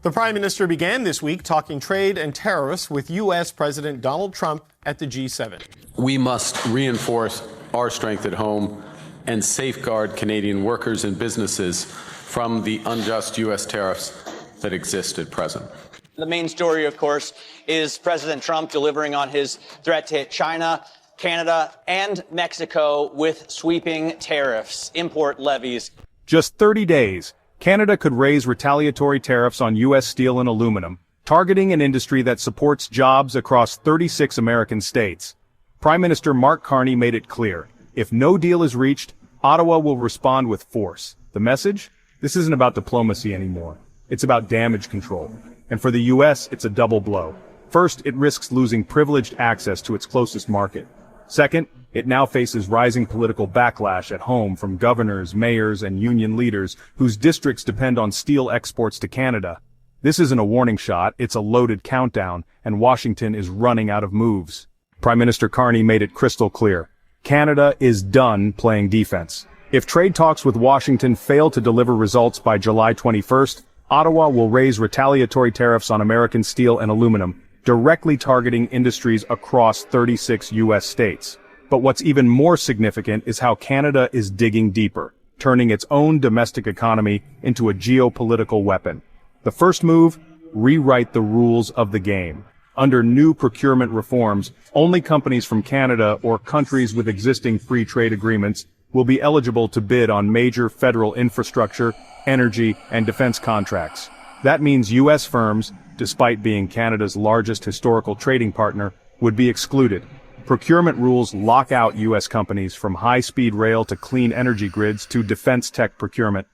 The Prime Minister began this week talking trade and tariffs with U.S. President Donald Trump at the G7. We must reinforce our strength at home and safeguard Canadian workers and businesses from the unjust U.S. tariffs that exist at present. The main story, of course, is President Trump delivering on his threat to hit China, Canada, and Mexico with sweeping tariffs, import levies. Just 30 days, Canada could raise retaliatory tariffs on U.S. steel and aluminum, targeting an industry that supports jobs across 36 American states. Prime Minister Mark Carney made it clear, if no deal is reached, Ottawa will respond with force. The message? This isn't about diplomacy anymore. It's about damage control. And for the U.S., it's a double blow. First, it risks losing privileged access to its closest market. Second, it now faces rising political backlash at home from governors, mayors, and union leaders whose districts depend on steel exports to Canada. This isn't a warning shot, it's a loaded countdown, and Washington is running out of moves. Prime Minister Carney made it crystal clear. Canada is done playing defense. If trade talks with Washington fail to deliver results by July 21st, Ottawa will raise retaliatory tariffs on American steel and aluminum, directly targeting industries across 36 U.S. states. But what's even more significant is how Canada is digging deeper, turning its own domestic economy into a geopolitical weapon. The first move, rewrite the rules of the game. Under new procurement reforms, only companies from Canada or countries with existing free trade agreements will be eligible to bid on major federal infrastructure, energy, and defense contracts. That means U.S. firms, despite being Canada's largest historical trading partner, would be excluded. Procurement rules lock out U.S. companies from high-speed rail to clean energy grids to defense tech procurement.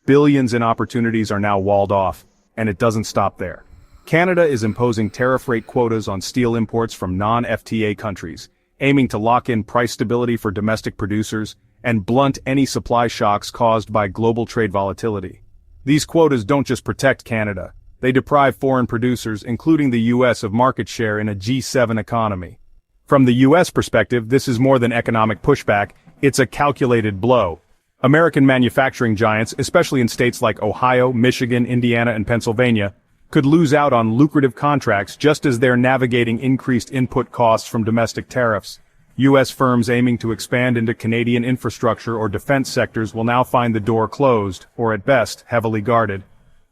Billions in opportunities are now walled off, and it doesn't stop there. Canada is imposing tariff rate quotas on steel imports from non-FTA countries, aiming to lock in price stability for domestic producers and blunt any supply shocks caused by global trade volatility. These quotas don't just protect Canada, they deprive foreign producers, including the U.S., of market share in a G7 economy. From the U.S. perspective, this is more than economic pushback, it's a calculated blow. American manufacturing giants, especially in states like Ohio, Michigan, Indiana, and Pennsylvania, could lose out on lucrative contracts just as they're navigating increased input costs from domestic tariffs. U.S. firms aiming to expand into Canadian infrastructure or defense sectors will now find the door closed, or at best, heavily guarded.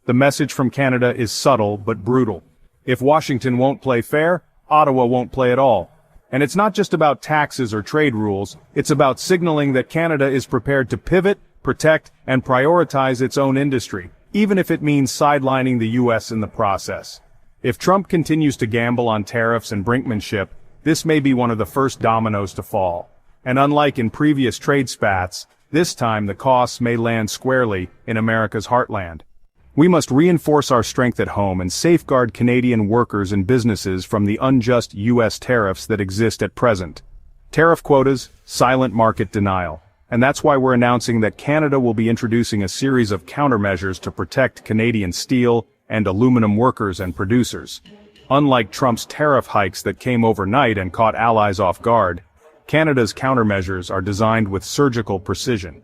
The message from Canada is subtle but brutal. If Washington won't play fair, Ottawa won't play at all. And it's not just about taxes or trade rules, it's about signaling that Canada is prepared to pivot, protect, and prioritize its own industry, even if it means sidelining the U.S. in the process. If Trump continues to gamble on tariffs and brinkmanship, this may be one of the first dominoes to fall. And unlike in previous trade spats, this time the costs may land squarely in America's heartland. We must reinforce our strength at home and safeguard Canadian workers and businesses from the unjust U.S. tariffs that exist at present. Tariff quotas, silent market denial. And that's why we're announcing that Canada will be introducing a series of countermeasures to protect Canadian steel and aluminum workers and producers. Unlike Trump's tariff hikes that came overnight and caught allies off guard, Canada's countermeasures are designed with surgical precision.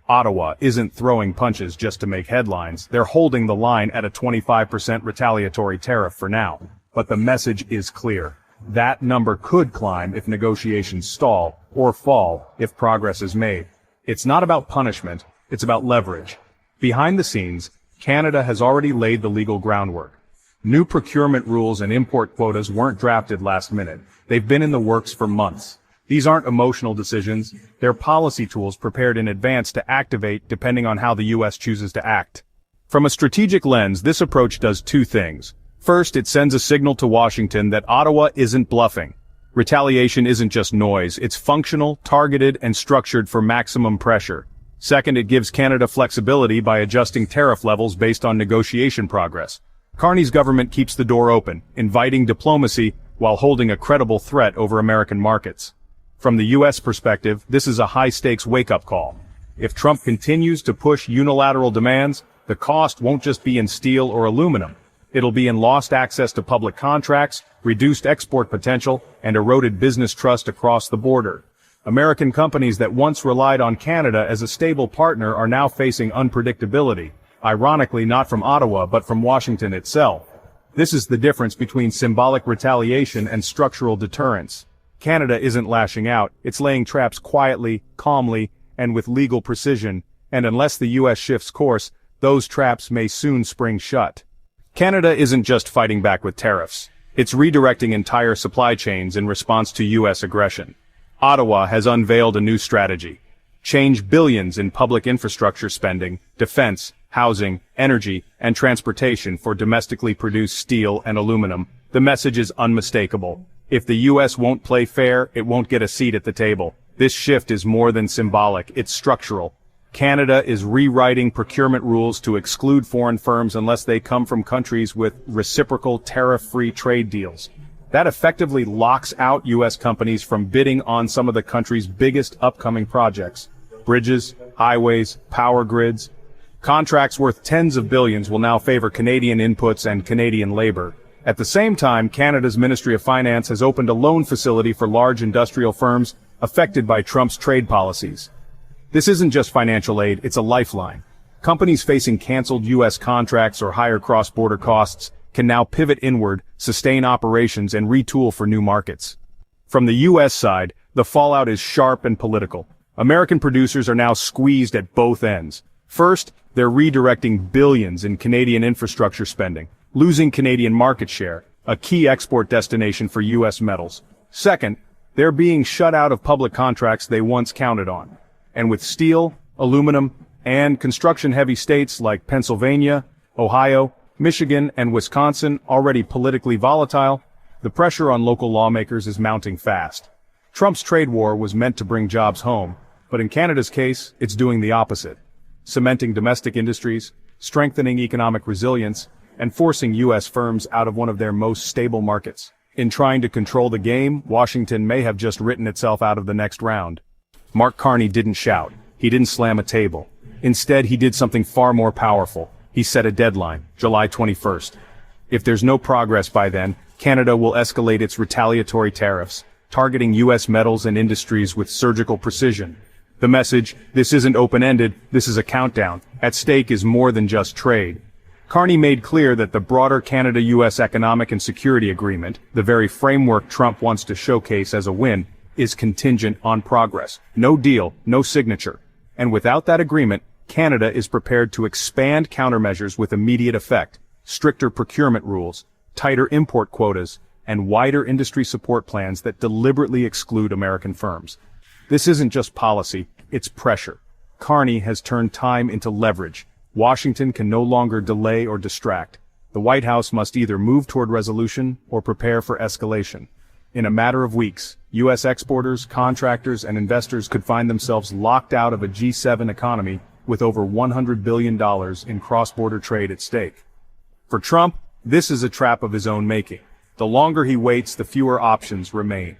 Ottawa isn't throwing punches just to make headlines, they're holding the line at a 25% retaliatory tariff for now. But the message is clear. That number could climb if negotiations stall, or fall if progress is made. It's not about punishment, it's about leverage. Behind the scenes, Canada has already laid the legal groundwork. New procurement rules and import quotas weren't drafted last minute. They've been in the works for months. These aren't emotional decisions, they're policy tools prepared in advance to activate depending on how the U.S. chooses to act. From a strategic lens, this approach does two things. First, it sends a signal to Washington that Ottawa isn't bluffing. Retaliation isn't just noise, it's functional, targeted, and structured for maximum pressure. Second, it gives Canada flexibility by adjusting tariff levels based on negotiation progress. Carney's government keeps the door open, inviting diplomacy while holding a credible threat over American markets. From the U.S. perspective, this is a high-stakes wake-up call. If Trump continues to push unilateral demands, the cost won't just be in steel or aluminum. It'll be in lost access to public contracts, reduced export potential, and eroded business trust across the border. American companies that once relied on Canada as a stable partner are now facing unpredictability. Ironically, not from Ottawa but from Washington itself. This is the difference between symbolic retaliation and structural deterrence. Canada isn't lashing out, it's laying traps quietly, calmly, and with legal precision, and unless the US shifts course, those traps may soon spring shut. Canada isn't just fighting back with tariffs. It's redirecting entire supply chains in response to US aggression. Ottawa has unveiled a new strategy. Change billions in public infrastructure spending, defense, housing, energy, and transportation for domestically produced steel and aluminum. The message is unmistakable. If the US won't play fair, it won't get a seat at the table. This shift is more than symbolic, it's structural. Canada is rewriting procurement rules to exclude foreign firms unless they come from countries with reciprocal tariff-free trade deals. That effectively locks out US companies from bidding on some of the country's biggest upcoming projects. Bridges, highways, power grids. Contracts worth tens of billions will now favor Canadian inputs and Canadian labor. At the same time, Canada's Ministry of Finance has opened a loan facility for large industrial firms affected by Trump's trade policies. This isn't just financial aid, it's a lifeline. Companies facing canceled US contracts or higher cross-border costs can now pivot inward, sustain operations, and retool for new markets. From the US side, the fallout is sharp and political. American producers are now squeezed at both ends. First, they're redirecting billions in Canadian infrastructure spending, losing Canadian market share, a key export destination for US metals. Second, they're being shut out of public contracts they once counted on. And with steel, aluminum, and construction-heavy states like Pennsylvania, Ohio, Michigan, and Wisconsin already politically volatile, the pressure on local lawmakers is mounting fast. Trump's trade war was meant to bring jobs home, but in Canada's case, it's doing the opposite. Cementing domestic industries, strengthening economic resilience, and forcing US firms out of one of their most stable markets. In trying to control the game, Washington may have just written itself out of the next round. Mark Carney didn't shout. He didn't slam a table. Instead, he did something far more powerful. He set a deadline, July 21st. If there's no progress by then, Canada will escalate its retaliatory tariffs, targeting US metals and industries with surgical precision. The message, this isn't open-ended, this is a countdown. At stake is more than just trade. Carney made clear that the broader Canada-US economic and security agreement, the very framework Trump wants to showcase as a win, is contingent on progress. No deal, no signature. And without that agreement, Canada is prepared to expand countermeasures with immediate effect, stricter procurement rules, tighter import quotas, and wider industry support plans that deliberately exclude American firms. This isn't just policy, it's pressure. Carney has turned time into leverage. Washington can no longer delay or distract. The White House must either move toward resolution or prepare for escalation. In a matter of weeks, U.S. exporters, contractors, and investors could find themselves locked out of a G7 economy with over $100 billion in cross-border trade at stake. For Trump, this is a trap of his own making. The longer he waits, the fewer options remain.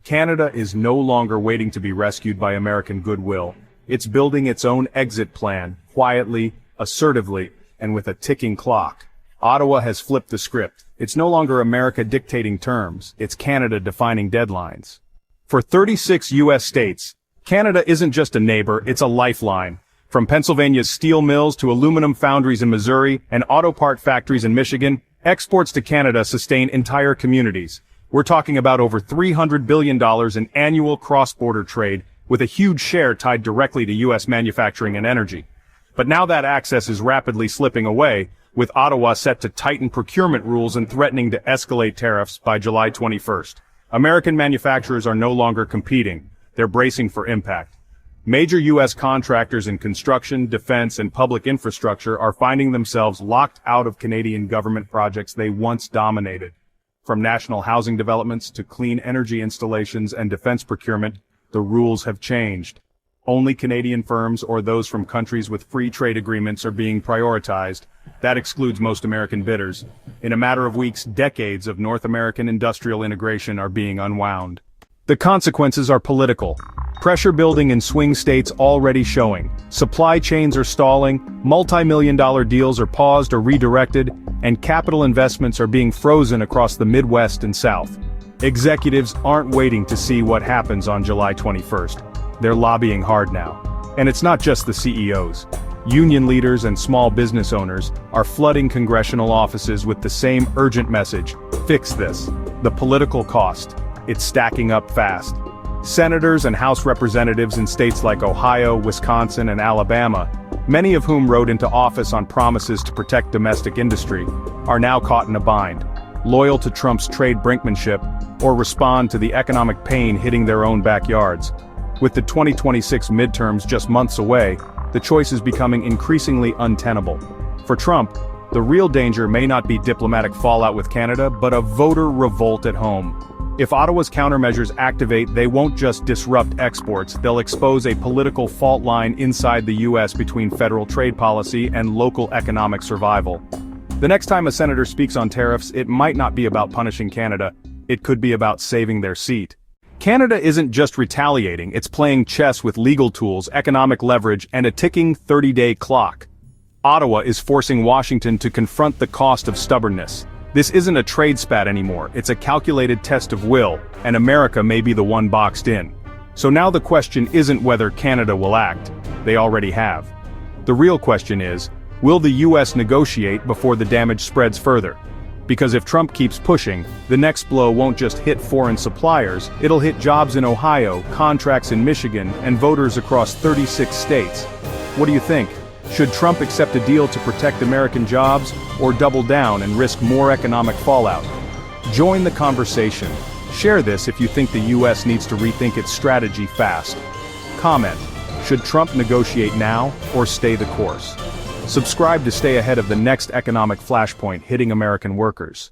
Canada is no longer waiting to be rescued by American goodwill. It's building its own exit plan, quietly, assertively, and with a ticking clock. Ottawa has flipped the script. It's no longer America dictating terms, it's Canada defining deadlines. For 36 U.S. states, Canada isn't just a neighbor, it's a lifeline. From Pennsylvania's steel mills to aluminum foundries in Missouri and auto part factories in Michigan, exports to Canada sustain entire communities. We're talking about over $300 billion in annual cross-border trade, with a huge share tied directly to U.S. manufacturing and energy. But now that access is rapidly slipping away, with Ottawa set to tighten procurement rules and threatening to escalate tariffs by July 21st. American manufacturers are no longer competing. They're bracing for impact. Major U.S. contractors in construction, defense, and public infrastructure are finding themselves locked out of Canadian government projects they once dominated. From national housing developments to clean energy installations and defense procurement, the rules have changed. Only Canadian firms or those from countries with free trade agreements are being prioritized. That excludes most American bidders. In a matter of weeks, decades of North American industrial integration are being unwound. The consequences are political. Pressure building in swing states already showing. Supply chains are stalling, multi-million-dollar deals are paused or redirected, and capital investments are being frozen across the Midwest and South. Executives aren't waiting to see what happens on July 21st. They're lobbying hard now. And it's not just the CEOs. Union leaders and small business owners are flooding congressional offices with the same urgent message: fix this. The political cost. It's stacking up fast. Senators and House representatives in states like Ohio, Wisconsin, and Alabama, many of whom rode into office on promises to protect domestic industry, are now caught in a bind, loyal to Trump's trade brinkmanship, or respond to the economic pain hitting their own backyards. With the 2026 midterms just months away, the choice is becoming increasingly untenable. For Trump, the real danger may not be diplomatic fallout with Canada, but a voter revolt at home. If Ottawa's countermeasures activate, they won't just disrupt exports, they'll expose a political fault line inside the U.S. between federal trade policy and local economic survival. The next time a senator speaks on tariffs, it might not be about punishing Canada, it could be about saving their seat. Canada isn't just retaliating, it's playing chess with legal tools, economic leverage, and a ticking 30-day clock. Ottawa is forcing Washington to confront the cost of stubbornness. This isn't a trade spat anymore, it's a calculated test of will, and America may be the one boxed in. So now the question isn't whether Canada will act, they already have. The real question is, will the US negotiate before the damage spreads further? Because if Trump keeps pushing, the next blow won't just hit foreign suppliers, it'll hit jobs in Ohio, contracts in Michigan, and voters across 36 states. What do you think? Should Trump accept a deal to protect American jobs, or double down and risk more economic fallout? Join the conversation. Share this if you think the US needs to rethink its strategy fast. Comment: should Trump negotiate now, or stay the course? Subscribe to stay ahead of the next economic flashpoint hitting American workers.